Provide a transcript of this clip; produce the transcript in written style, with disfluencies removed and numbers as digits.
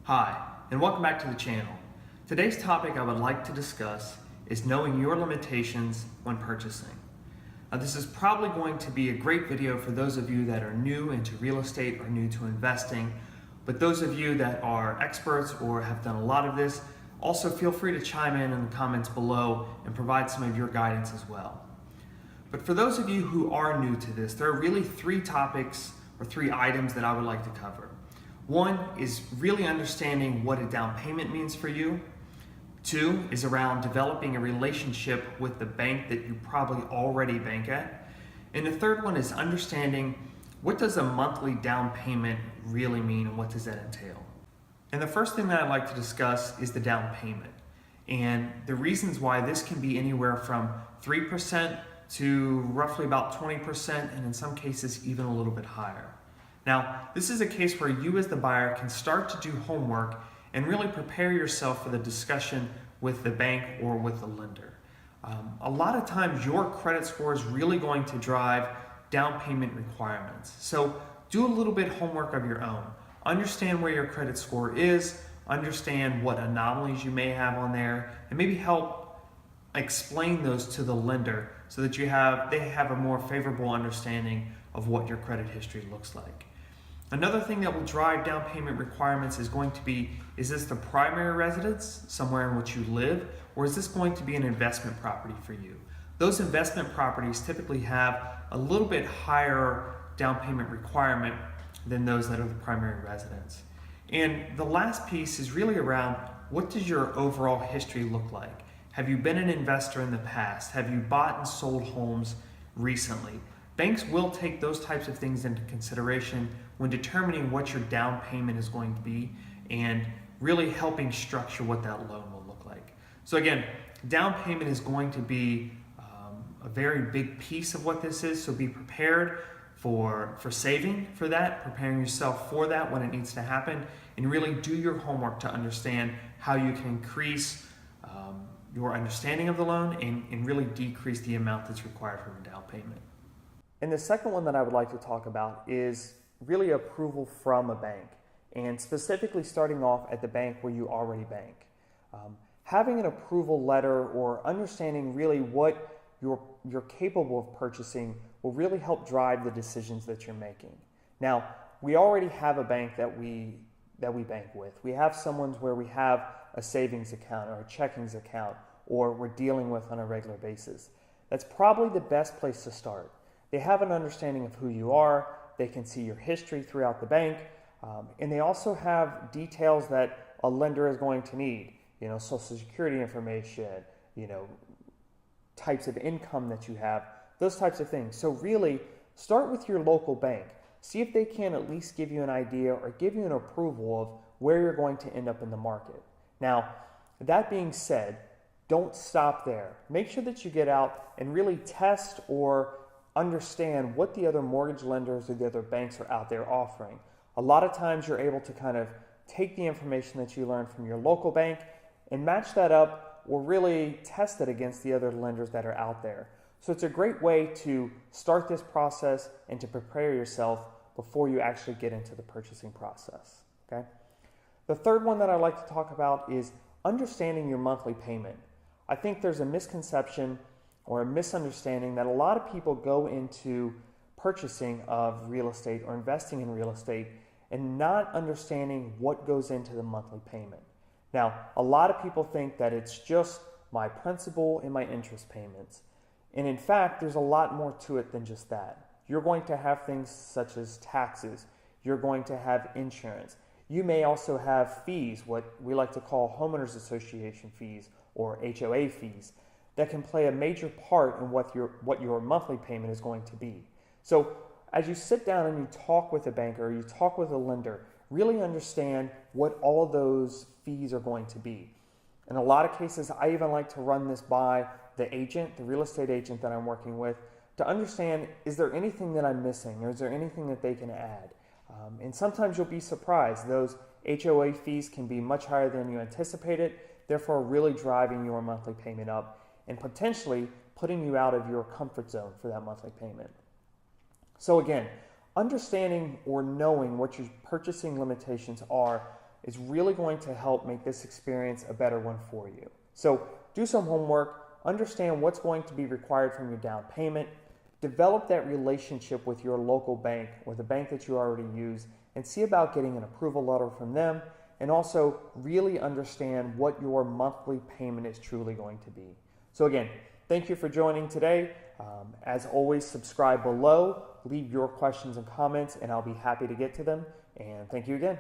Hi, and welcome back to the channel. Today's topic I would like to discuss is knowing your limitations when purchasing. Now, this is probably going to be a great video for those of you that are new into real estate or new to investing, but those of you that are experts or have done a lot of this, also feel free to chime in the comments below and provide some of your guidance as well. But for those of you who are new to this, there are really three topics or three items that I would like to cover. One is really understanding what a down payment means for you. Two is around developing a relationship with the bank that you probably already bank at. And the third one is understanding what does a monthly down payment really mean and what does that entail. And the first thing that I'd like to discuss is the down payment. And the reasons why this can be anywhere from 3% to roughly about 20%, and in some cases even a little bit higher. Now, this is a case where you as the buyer can start to do homework and really prepare yourself for the discussion with the bank or with the lender. A lot of times your credit score is really going to drive down payment requirements. So do a little bit homework of your own. Understand where your credit score is, understand what anomalies you may have on there, and maybe help explain those to the lender so that they have a more favorable understanding of what your credit history looks like. Another thing that will drive down payment requirements is going to be, is this the primary residence, somewhere in which you live, or is this going to be an investment property for you? Those investment properties typically have a little bit higher down payment requirement than those that are the primary residence. And the last piece is really around, what does your overall history look like? Have you been an investor in the past? Have you bought and sold homes recently? Banks will take those types of things into consideration when determining what your down payment is going to be and really helping structure what that loan will look like. So again, down payment is going to be a very big piece of what this is, so be prepared for saving for that, preparing yourself for that when it needs to happen, and really do your homework to understand how you can increase your understanding of the loan and really decrease the amount that's required for a down payment. And the second one that I would like to talk about is really approval from a bank, and specifically starting off at the bank where you already bank. Having an approval letter or understanding really what you're capable of purchasing will really help drive the decisions that you're making. Now, we already have a bank that we bank with. We have someone's where we have a savings account or a checkings account, or we're dealing with on a regular basis. That's probably the best place to start. They have an understanding of who you are, they can see your history throughout the bank, and they also have details that a lender is going to need, social security information, types of income that you have, those types of things. So really, start with your local bank. See if they can at least give you an idea or give you an approval of where you're going to end up in the market. Now, that being said, don't stop there. Make sure that you get out and really test or understand what the other mortgage lenders or the other banks are out there offering. A lot of times you're able to kind of take the information that you learn from your local bank and match that up or really test it against the other lenders that are out there. So it's a great way to start this process and to prepare yourself before you actually get into the purchasing process. Okay? The third one that I'd like to talk about is understanding your monthly payment. I think there's a misconception or a misunderstanding that a lot of people go into purchasing of real estate or investing in real estate and not understanding what goes into the monthly payment. Now, a lot of people think that it's just my principal and my interest payments. And in fact, there's a lot more to it than just that. You're going to have things such as taxes. You're going to have insurance. You may also have fees, what we like to call homeowners association fees or HOA fees, that can play a major part in what your monthly payment is going to be. So as you sit down and you talk with a banker, you talk with a lender, really understand what all of those fees are going to be. In a lot of cases, I even like to run this by the agent, the real estate agent that I'm working with, to understand, is there anything that I'm missing, or is there anything that they can add? And sometimes you'll be surprised. Those HOA fees can be much higher than you anticipated, therefore really driving your monthly payment up and potentially putting you out of your comfort zone for that monthly payment. So again, understanding or knowing what your purchasing limitations are is really going to help make this experience a better one for you. So do some homework, understand what's going to be required from your down payment, develop that relationship with your local bank or the bank that you already use, and see about getting an approval letter from them, and also really understand what your monthly payment is truly going to be. So again, thank you for joining today. As always, subscribe below, leave your questions and comments, and I'll be happy to get to them. And thank you again.